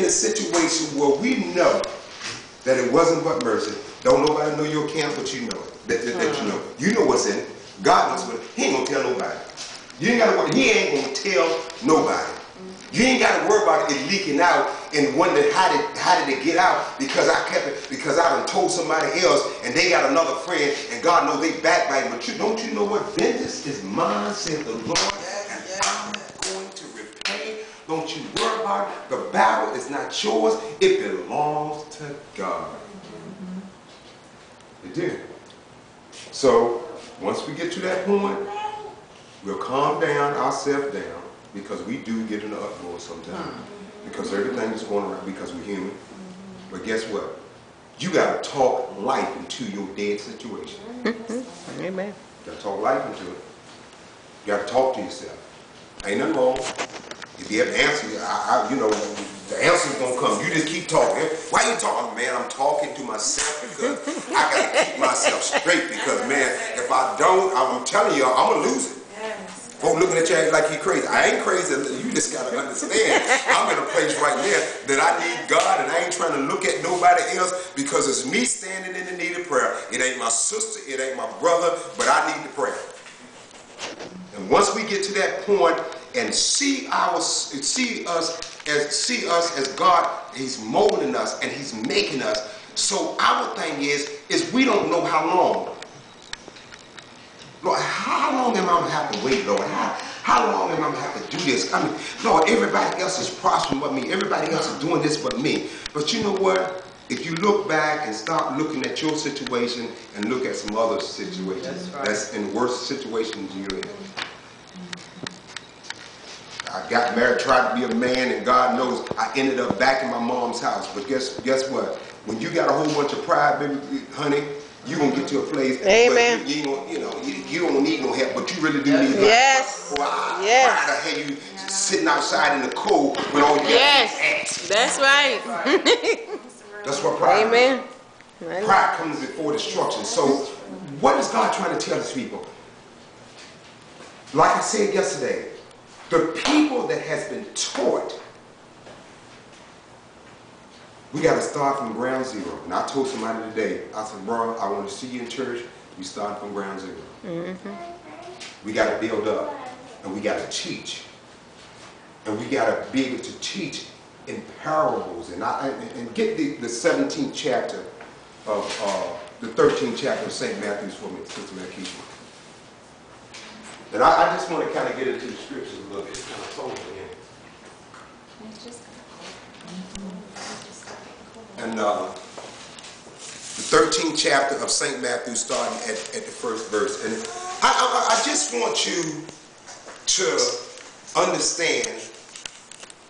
in a situation where we know that it wasn't but mercy. Don't nobody know your camp, but you know it. That you know. You know what's in it. God knows what it is. He ain't gonna tell nobody. You ain't gotta worry. He ain't gonna tell nobody. You ain't gotta worry about it leaking out and wonder how did it get out, because I kept it, because I done told somebody else and they got another friend and God knows they backbiting. But don't you know what? Vengeance is mine, says the Lord, and I'm going to repay. Don't you worry about it. The battle is not yours. It belongs to God. It did. So once we get to that point, we'll calm down ourselves down, because we do get in the uproar sometimes. Because everything is going around, because we're human. But guess what? You got to talk life into your dead situation. Amen. You got to talk life into it. You got to talk to yourself. Ain't nothing wrong. If you have an answer, you know, the answer's going to come. You just keep talking. Why you talking? Man, I'm talking to myself because I got to keep myself straight, because, man, if I don't, I'm telling you, I'm going to lose it. Folks looking at you like you crazy. I ain't crazy. You just got to understand. I'm in a place right now that I need God, and I ain't trying to look at nobody else, because it's me standing in the need of prayer. It ain't my sister, it ain't my brother, but I need the prayer. And once we get to that point and see us as God, He's molding us and He's making us. So our thing is we don't know how long. Lord, how long am I going to have to wait, Lord? How long am I going to have to do this? I mean, Lord, everybody else is prospering but me. Everybody else is doing this but me. But you know what? If you look back and stop looking at your situation and look at some other situations that's in worse situations you're in. I got married, tried to be a man, and God knows I ended up back in my mom's house. But guess what? When you got a whole bunch of pride, baby, honey, you're going to get to a place. Amen. You don't need no help, but you really do need help. Yes. Why the hell you sitting outside in the cold with all your ass? That's right. That's what pride Amen. is. Pride comes before destruction. So what is God trying to tell His people? Like I said yesterday, the people that has been taught, we got to start from ground zero. And I told somebody today, I said, bro, I want to see you in church. We start from ground zero. We got to build up, and we got to teach. And we got to be able to teach in parables. And get the 17th chapter of, the 13th chapter of St. Matthew's for me, Sister Makisha. And I just want to kind of get into the scriptures a little bit. Kind of told again. And the 13th chapter of St. Matthew, starting at the first verse. And I just want you to understand.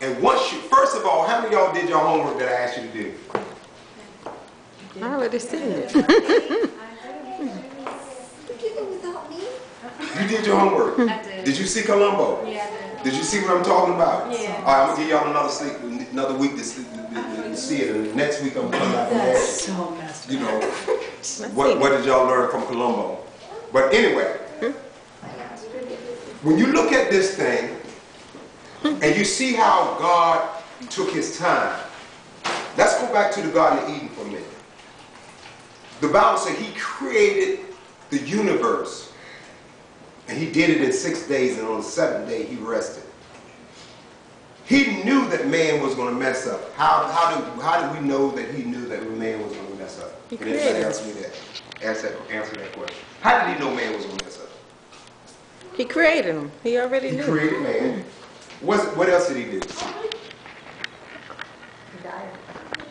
And once you, first of all, how many of y'all did your homework that I asked you to do? I already seen it. You did your homework. I did. Did you see Columbo? Yeah, I did. Did you see what I'm talking about? Yeah. All right, I'm gonna give y'all another week to see it, and next week I'm gonna come out and ask you, you know, what did y'all learn from Columbo? But anyway, when you look at this thing and you see how God took His time, let's go back to the Garden of Eden for a minute. The Bible said He created the universe. And He did it in 6 days, and on the 7th day He rested. He knew that man was going to mess up. How do we know that He knew that man was going to mess up? He Can anybody created answer me that? Answer that question. How did He know man was going to mess up? He created him. He already knew. He created man. What else did He do? He died.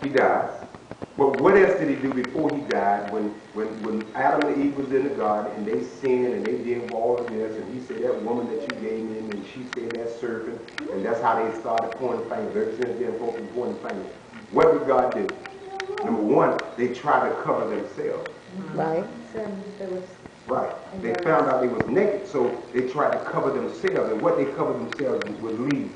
He died. But what else did He do before He died? When Adam and Eve was in the garden and they sinned and they did all of this, and He said, that woman that you gave me, and she said that serpent, and that's how they started pointing fingers. Ever since then, folks were pointing fingers. What did God do? Number one, they tried to cover themselves. Right. Right. They found out they was naked, so they tried to cover themselves. And what they covered themselves with leaves.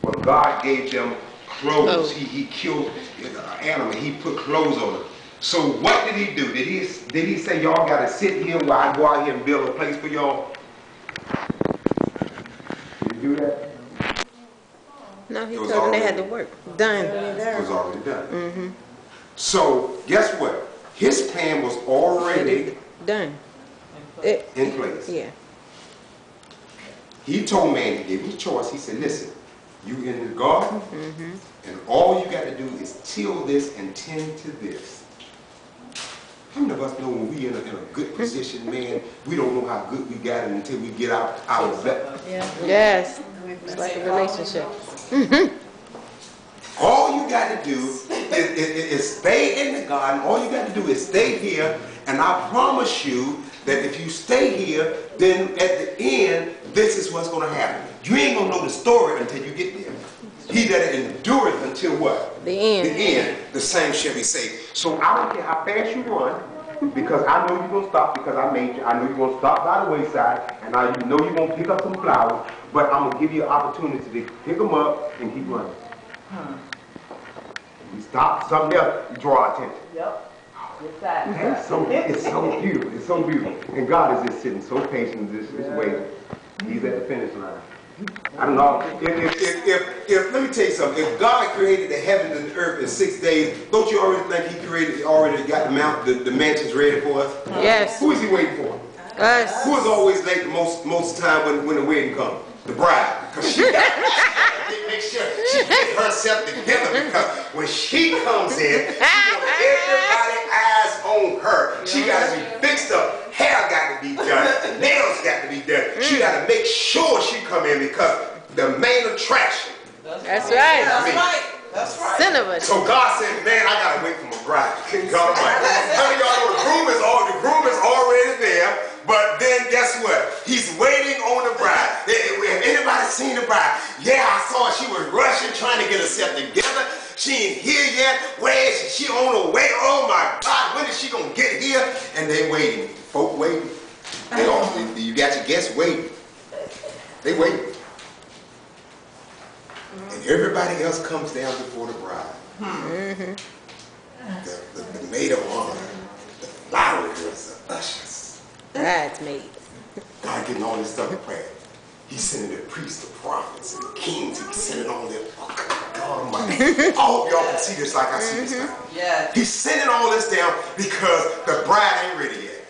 But God gave them clothes. He killed an animal. He put clothes on them. So what did He do? Did he say, y'all got to sit here while I go out here and build a place for y'all? Did He do that? No. No, he It was told them they had already- to work. Done. It was already done. So guess what? His plan was already Done. in place. Yeah. He told man, he gave him a choice. He said, listen, you in the garden, and all you got to do is till this and tend to this. How many of us know when we in a good position, man, we don't know how good we got it until we get out our Yes. It's like a relationship. All you got to do is stay in the garden. All you got to do is stay here, and I promise you that if you stay here, then at the end, this is what's going to happen. You ain't going to know the story until you get there. He that endureth until what? The end. The end. The same shall be saved. So I don't care how fast you run, because I know you're going to stop because I made you. I know you're going to stop by the wayside, and I know you're going to pick up some flowers, but I'm going to give you an opportunity to pick them up and keep running. You stop something else, you draw attention. Yep. It's so beautiful. It's so beautiful. And God is just sitting so patient, just waiting. He's at the finish line. I don't know. If let me tell you something. If God created the heavens and the earth in 6 days, don't you already think He already got the mansions ready for us? Yes. Who is He waiting for? Us. Who is always late most time when the wedding comes? The bride. Because she got to make sure she gets herself together, because when she comes in, she wants everybody's eyes on her. She got to be fixed up. Hair got to be done. Nails got to be done. She got to make sure she come in, because the main attraction. That's right. That's right. Son of a. So God said, man, I got to wait for my bride. God Almighty. How many of y'all know the groom is already there? But then guess what? He's waiting on the bride. Have anybody seen the bride? Yeah, I saw her. She was rushing, trying to get herself together. She ain't here yet. Where is she? She on her way. Oh my God, when is she gonna get here? And they waiting. Folk waiting. You got your guests waiting. They waiting. And everybody else comes down before the bride. The maid of honor, the flower girls, the ushers. Bridesmaids. God getting all this stuff in prayer. He's sending the priests, the prophets, and the kings. He's sending all them. Oh, God Almighty. I hope y'all can see this like I see this now. Yeah. He's sending all this down because the bride ain't ready yet.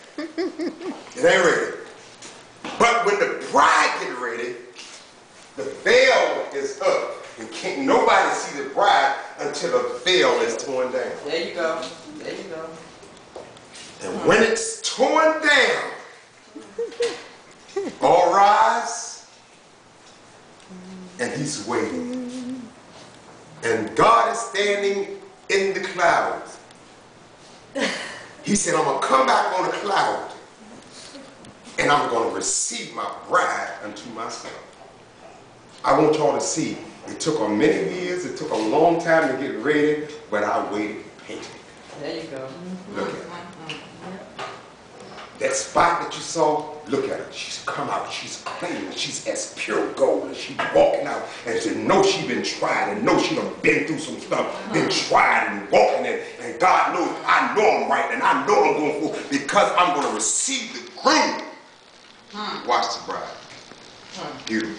It ain't ready. But when the bride get ready, the veil is up. And can't nobody see the bride until the veil is torn down. There you go. There you go. And when it's torn down, all rise, and he's waiting. And God is standing in the clouds. He said, I'm going to come back on a cloud, and I'm going to receive my bride unto myself. I want y'all to see, it took a many years, it took a long time to get ready, but I waited patiently. There you go. Look at her. That spot that you saw, look at her. She's come out, she's clean, she's as pure gold, and she's walking out, and she know she been tried, and know she done been through some stuff, been tried and walking in, and God knows I know I'm right, and I know I'm going forward, because I'm going to receive the groom. Watch the bride. Beautiful.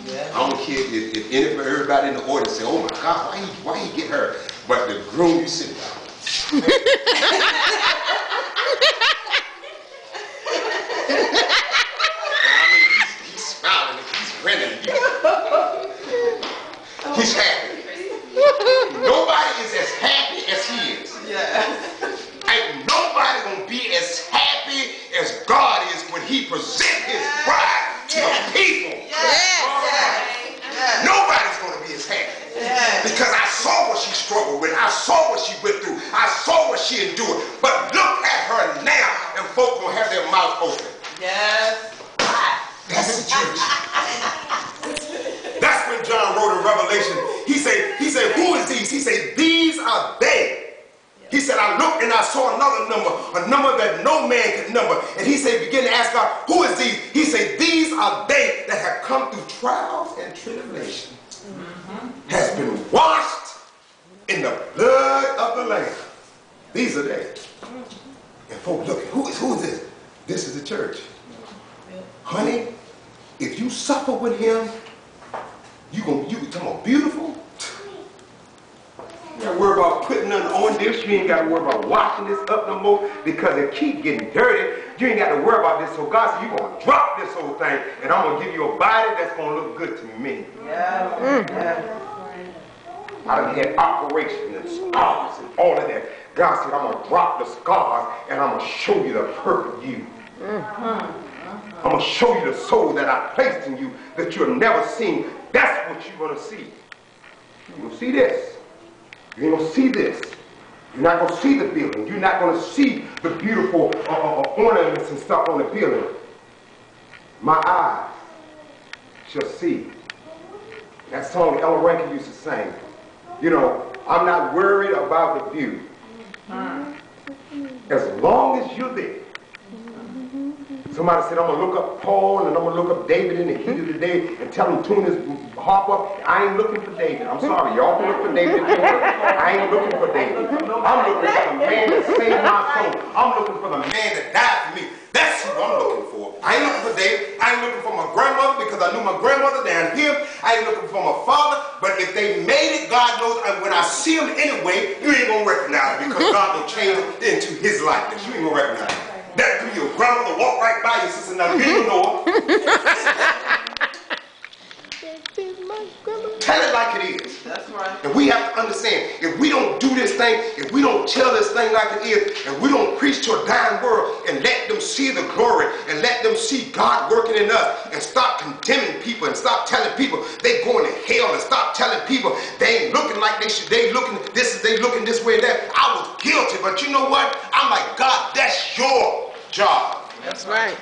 Yeah. I don't care if everybody in the audience say, oh my God, why he get her? But the groom, you sit down. He's smiling, he's grinning. He's happy. Nobody is as happy as he is. Yeah. Ain't nobody gonna be as happy as God is when he presents his bride to the people. Nobody's gonna be as happy. Because I saw what she struggled with. I saw what she went through. I saw what she endured. But look at her now, and folk gonna have their mouth open. Yes. That's the church. That's when John wrote in Revelation. He said, who is these? He said, these are they. He said, I looked and I saw another number, a number that no man could number. And he said, begin to ask God, who is these? He said, these are they that have come through trials and tribulation. Has been washed in the blood of the Lamb. These are they. And folks, look, who is this? This is the church. Honey, if you suffer with him, you You talking about beautiful? You ain't got to worry about putting nothing on this. You ain't got to worry about washing this up no more because it keep getting dirty. You ain't got to worry about this. So God said, you're going to drop this whole thing and I'm going to give you a body that's going to look good to me. Yeah. I done had operations and scars and all of that. God said, I'm going to drop the scars and I'm going to show you the perfect you. I'm going to show you the soul that I placed in you that you have never seen. That's what you're going to see. You're going to see this. You ain't going to see this. You're not going to see the building. You're not going to see the beautiful ornaments and stuff on the building. My eyes shall see. That song Ella Rankin used to sing. You know, I'm not worried about the view. As long as you're there. Somebody said, I'm going to look up Paul and I'm going to look up David in the heat of the day and tell him tune his harp up. I ain't looking for David. I'm sorry. Y'all can look for David. I ain't looking for David. I'm looking for the man that saved my soul. I'm looking for the man that died for me. That's who I'm looking for. I ain't looking for David. I ain't looking for my grandmother because I knew my grandmother down here. I ain't looking for my father. But if they made it, God knows when I see him anyway, you ain't going to recognize it because God will change it into his likeness. You ain't going to recognize it. That could be your grandmother walk right by your sister. Now, you don't know her. Tell it like it is. That's right. And we have to understand, if we don't do this thing, if we don't tell this thing like it is, and we don't preach to a dying world and let them see the glory and let them see God working in us and stop condemning people and stop telling people they going to hell and stop telling people they ain't looking like they should, they looking this way and that. I was guilty, but you know what? I'm like, God, that's your job. That's right.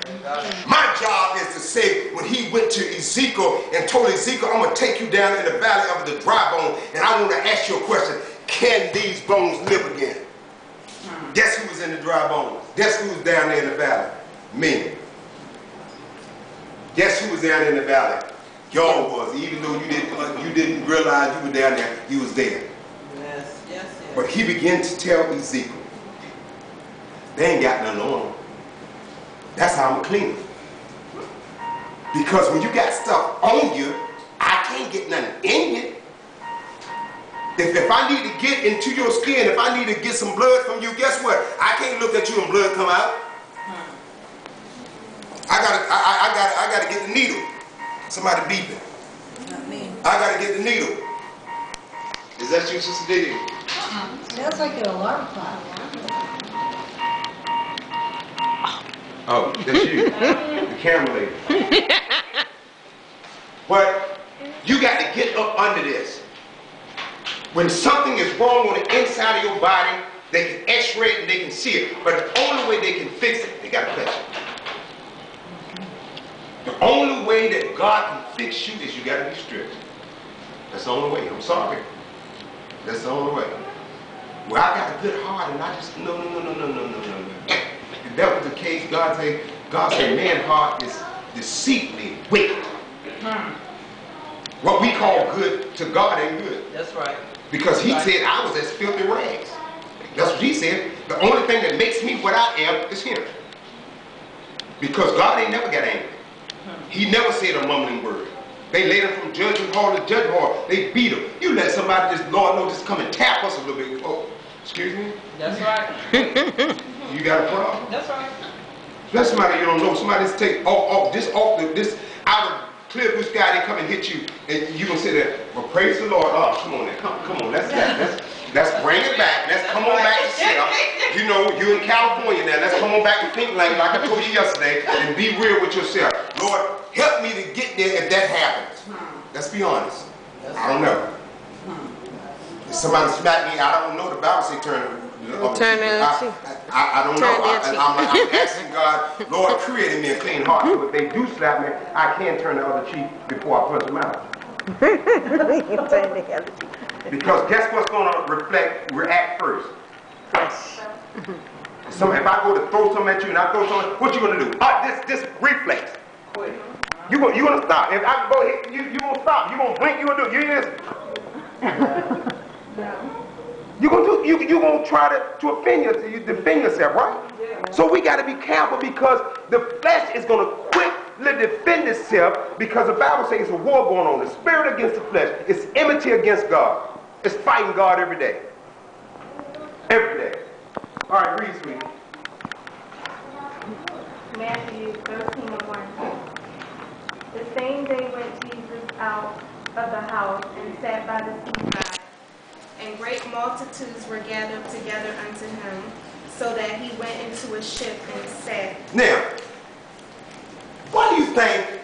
My job is to say, when he went to Ezekiel and told Ezekiel, I'm going to take you down in the valley of the dry bone, and I want to ask you a question. Can these bones live again? Guess who was in the dry bones? Guess who was down there in the valley? Me. Guess who was down in the valley? Y'all was. Even though you didn't realize you were down there, you was there. Yes, yes, yes. But he began to tell Ezekiel, they ain't got nothing on them. That's how I'm clean. Because when you got stuff on you, I can't get nothing in you. If I need to get into your skin, if I need to get some blood from you, guess what? I can't look at you and blood come out. I gotta get the needle. Somebody beeping. Not me. I gotta get the needle. Is that you, Sister Diddy? Sounds like an alarm clock. Oh, that's you. The camera lady. But you got to get up under this. When something is wrong on the inside of your body, they can x-ray it and they can see it. But the only way they can fix it, they got to touch it. The only way that God can fix you is you got to be stripped. That's the only way. I'm sorry. That's the only way. Well, I got a good heart and I just, no. If that was the case, God said, man's heart is deceitfully wicked. What we call good to God ain't good. That's right. Because he said I was as filthy rags. That's what he said. The only thing that makes me what I am is him. Because God ain't never got angry. He never said a mumbling word. They laid him from judgment hall to judgment hall. They beat him. You let somebody just, Lord knows, just come and tap us a little bit. Oh, excuse me? That's right. You got a problem? That's right. Let somebody you don't know, somebody just take this out of clear blue sky, they come and hit you, and you gonna sit there, well, praise the Lord. Oh, come on there, come on, let's bring it back. Let's come on back to self. You know, you in California now, let's come on back to Pink Lane like I told you yesterday, and be real with yourself. Lord, help me to get there if that happens. Let's be honest. I don't know. If somebody smacked me, I don't know. The Bible say turn the other cheek. I don't know. I'm asking God, Lord, create in me a clean heart. So if they do slap me, I can turn the other cheek before I punch them out. Because guess what's going to react first? So if I go to throw something at you and I throw something, what you going to do? This reflex. You're going to stop. If I go hit you, you're going to stop. You're going to blink, you're going to do it. You're going to try to offend yourself, you defend yourself, right? Yeah. So we got to be careful because the flesh is going to quickly defend itself because the Bible says it's a war going on. The spirit against the flesh. It's enmity against God. It's fighting God every day. Every day. All right, read, sweetie. Matthew 13:1. The same day went Jesus out of the house and sat by the seaside, and great multitudes were gathered together unto him, so that he went into a ship and sat. Now, why do you think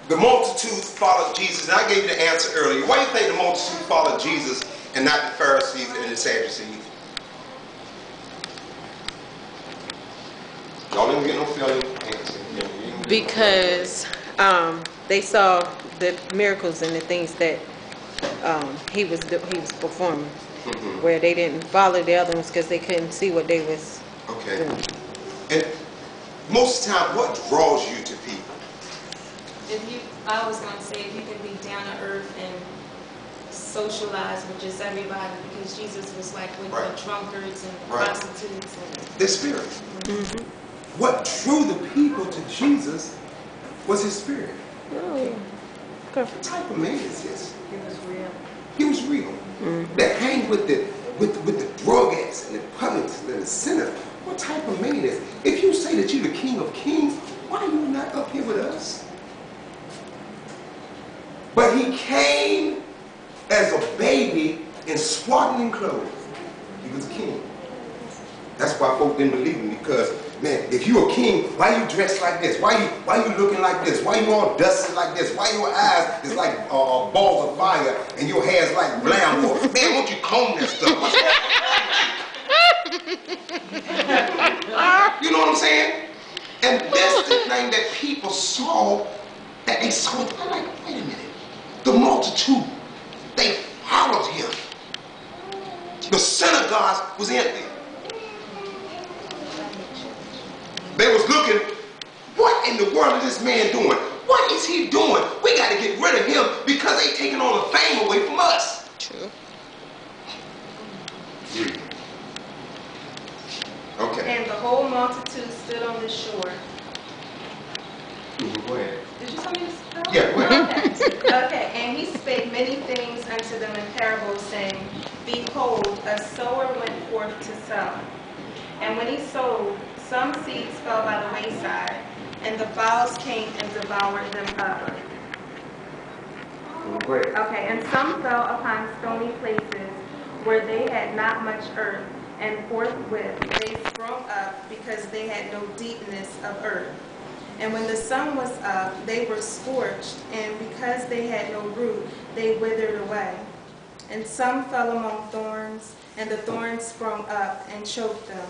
the multitudes followed Jesus? And I gave you the answer earlier. Why do you think the multitude followed Jesus and not the Pharisees and the Sadducees? Y'all didn't get no feeling answer. Because they saw the miracles and the things that he was performing, where they didn't follow the other ones because they couldn't see what they was doing. And most of the time, what draws you to people? I was going to say, if you can be down to earth and socialize with just everybody, because Jesus was like with the drunkards and prostitutes and the spirit. What drew the people to Jesus was his spirit. Oh, yeah. What type of man is this? He was real. He was real. That hang with the drug addicts and the publicans and the sinners. What type of man is? If you say that you're the King of Kings, why are you not up here with us? But he came as a baby in swaddling clothes. He was a king. That's why folk didn't believe him, because, man, if you're a king, why you dressed like this? Why you looking like this? Why you all dusty like this? Why your eyes is like balls of fire and your hair's like brown wool? Man, won't you comb that stuff? You know what I'm saying? And that's the thing that people saw, that they saw. I'm like, wait a minute. The multitude, they followed him. The synagogues was empty. They was looking, what in the world is this man doing? What is he doing? We got to get rid of him because they taking all the fame away from us. True. Okay. And the whole multitude stood on the shore. Go ahead. Did you tell me this? Yeah, go ahead. Okay, and he spake many things unto them in parables, saying, Behold, a sower went forth to sow. And when he sowed, some seeds fell by the wayside, and the fowls came and devoured them up. Go ahead. Okay, and some fell upon stony places where they had not much earth, and forthwith they sprung up because they had no deepness of earth. And when the sun was up, they were scorched, and because they had no root, they withered away. And some fell among thorns, and the thorns sprung up and choked them.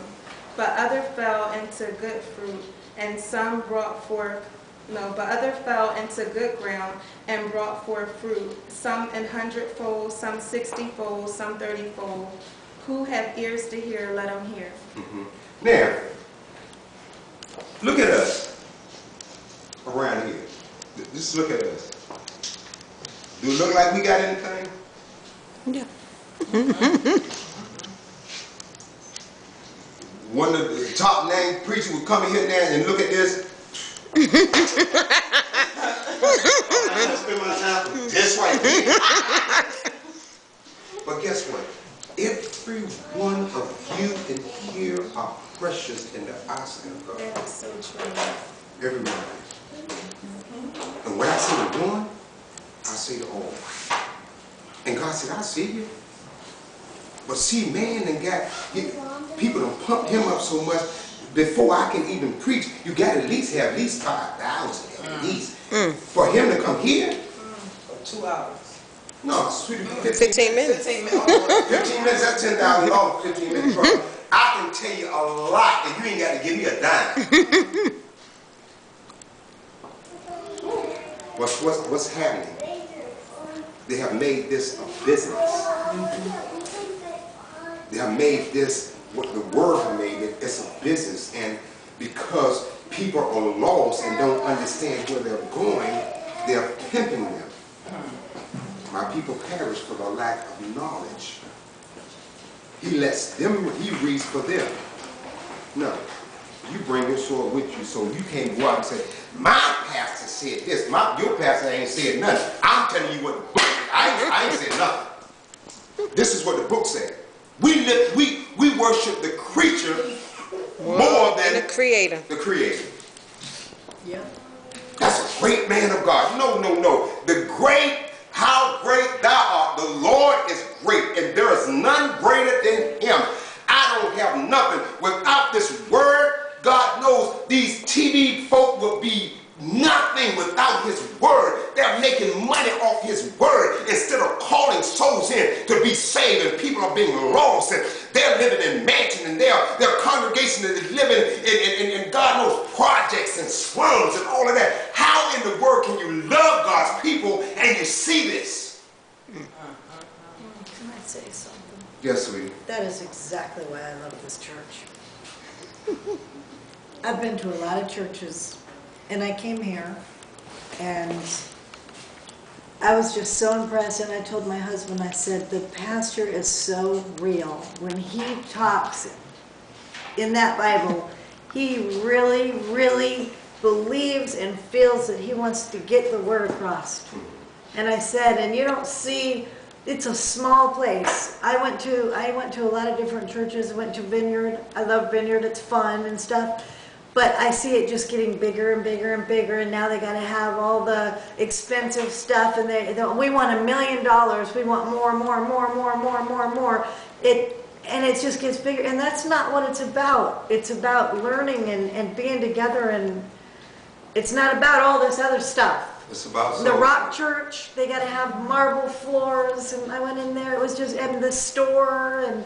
But other fell into good fruit, and some brought forth, but other fell into good ground and brought forth fruit, some an 100-fold, some 60-fold, some 30-fold. Who have ears to hear, let them hear. Now, look at us around here. Just look at us. Do it look like we got anything? Yeah. One of the top name preachers would come in here now and look at this. I spend my time with this right here. But guess what? Every one of you in here are precious in the eyesight of God. That is so true. Every one of you. And when I see the one, I say the all. And God said, I see you. But see, man done got, people done pumped him up so much, before I can even preach, you got to at least have at least 5,000 at least. For him to come here. For 2 hours. No, sweetie, 15 minutes. 15 minutes. 15 minutes, that's $10,000, 15 minutes. Right? I can tell you a lot, and you ain't got to give me a dime. What's happening? They have made this a business. They have made this, what the world have made it, it's a business. And because people are lost and don't understand where they're going, they're pimping them. My people perish for the lack of knowledge. He lets them, he reads for them. No, you bring your sword with you, so you can't go out and say, my pastor said this. Your pastor ain't said nothing. I'm telling you what the book said. I ain't said nothing. This is what the book said. We worship the creature more than the creator. The creator. Yeah. That's a great man of God. No. How great thou art. The Lord is great, and there is none greater than him. I don't have nothing. Without this word, God knows these TV folk will be nothing without his word. They're making money off his word instead of calling souls in to be saved, and people are being lost, and they're living in mansions, and their congregation is living in God knows projects and slums and all of that. How in the world can you love God's people and you see this? Can I say something? Yes, sweetie. That is exactly why I love this church. I've been to a lot of churches, and I came here, and I was just so impressed, and I told my husband, I said, the pastor is so real. When he talks in that Bible, he really, really believes and feels that he wants to get the word across. And I said, and you don't see, it's a small place. I went to a lot of different churches. I went to Vineyard. I love Vineyard. It's fun and stuff. But I see it just getting bigger and bigger and bigger, and now they got to have all the expensive stuff, and we want $1 million. We want more. And it just gets bigger, and that's not what it's about. It's about learning and being together, and it's not about all this other stuff. It's about the Rock Church. They got to have marble floors, and I went in there. It was just, and the store, and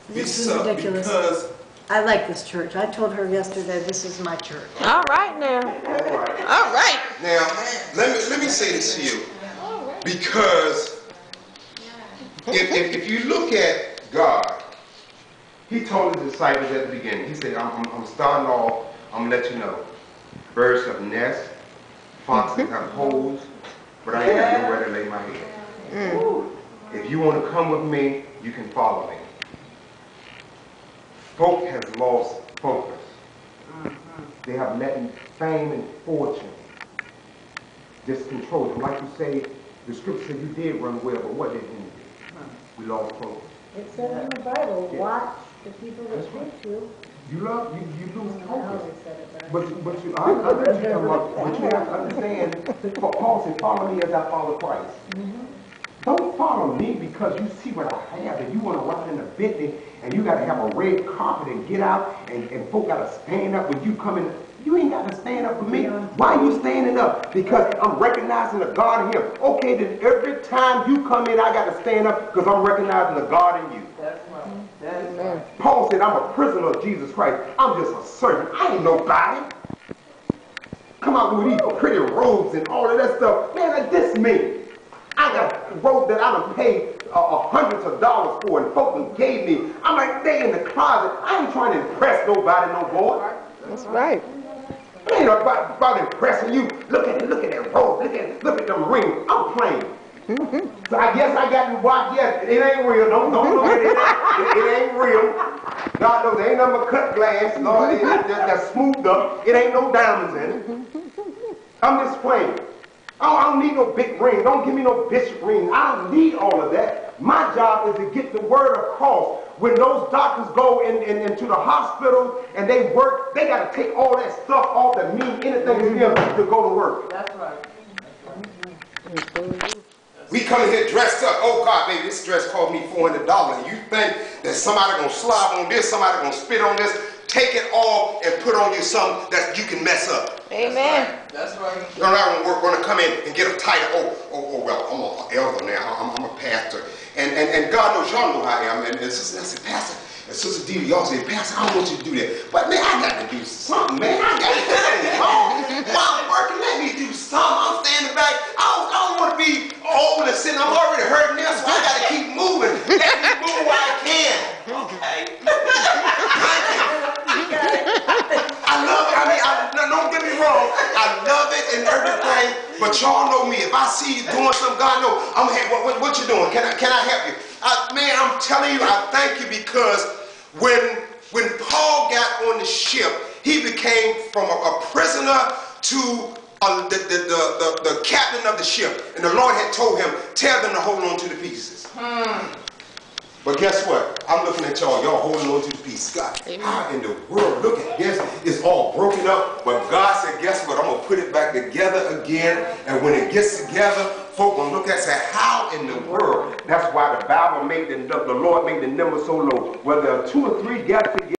this is ridiculous. Because I like this church. I told her yesterday, this is my church. All right now. All right. Now, let me say this to you. Because if you look at God, he told his disciples at the beginning, he said, I'm starting off, I'm going to let you know. Birds have nests, foxes have holes, but I ain't got nowhere to lay my head. If you want to come with me, you can follow me. Folk has lost focus. They have let fame and fortune just control them. Like you say, the scripture said you did run well, but what did you do? We lost focus. It says in the Bible, watch the people that hate you. You lose focus. But you have to understand, Paul said, follow me as I follow Christ. Don't follow me because you see what I have and you want to ride in a Bentley and you got to have a red carpet and get out and folk got to stand up when you come in. You ain't got to stand up for me. Why are you standing up? Because I'm recognizing the God in him. Okay, then every time you come in, I got to stand up because I'm recognizing the God in you. That's right. That's right. Paul said, I'm a prisoner of Jesus Christ. I'm just a servant. I ain't nobody. Come out with these pretty robes and all of that stuff. Man, like this me. I got a robe that I done paid hundreds of dollars for and folks gave me. I'm like, they in the closet. I ain't trying to impress nobody no more. That's right. It ain't about impressing you. Look at that robe. Look at them rings. I'm playing. So I guess I got to watch. Yes, it ain't real. Don't look at it. It ain't real. God knows there ain't nothing but cut glass. Lord, that's smoothed up. It ain't no diamonds in it. I'm just playing. I don't need no big ring. Don't give me no bishop ring. I don't need all of that. My job is to get the word across. When those doctors go into the hospital and they work, they got to take all that stuff off that mean anything to them to go to work. That's right. We come in here dressed up. Oh God, baby, this dress cost me $400. And you think that somebody gonna slob on this, somebody gonna spit on this? Take it off and put on you something that you can mess up. Amen. That's right. You're not gonna come in and get a title. Oh well, I'm an elder now. I'm a pastor. And God knows y'all know how I am. And Sister Nancy, Pastor, and Sister Dee, y'all say, Pastor, I don't want you to do that. But man, I got to do something, man. I got to do something. While I'm working, let me do something. I'm standing back. I don't want to be old and sitting. I'm already hurting now, so I got to keep moving. Let me move while I can. Okay. I love it. Don't get me wrong. I love it and everything. But y'all know me. If I see you doing something, God knows. I'm hey, what you doing? Can I help you? Man, I'm telling you, I thank you because when Paul got on the ship, he became from a prisoner to the captain of the ship, and the Lord had told him, tell them to hold on to the pieces. But guess what? I'm looking at y'all holding on to the pieces. God, how in the world? Look at this. It's all broken up. But God said, guess what? I'm going to put it back together again. And when it gets together, folk going to look at it and say, how in the world? That's why the Bible made the Lord made the number so low. Whether 2 or 3 got together.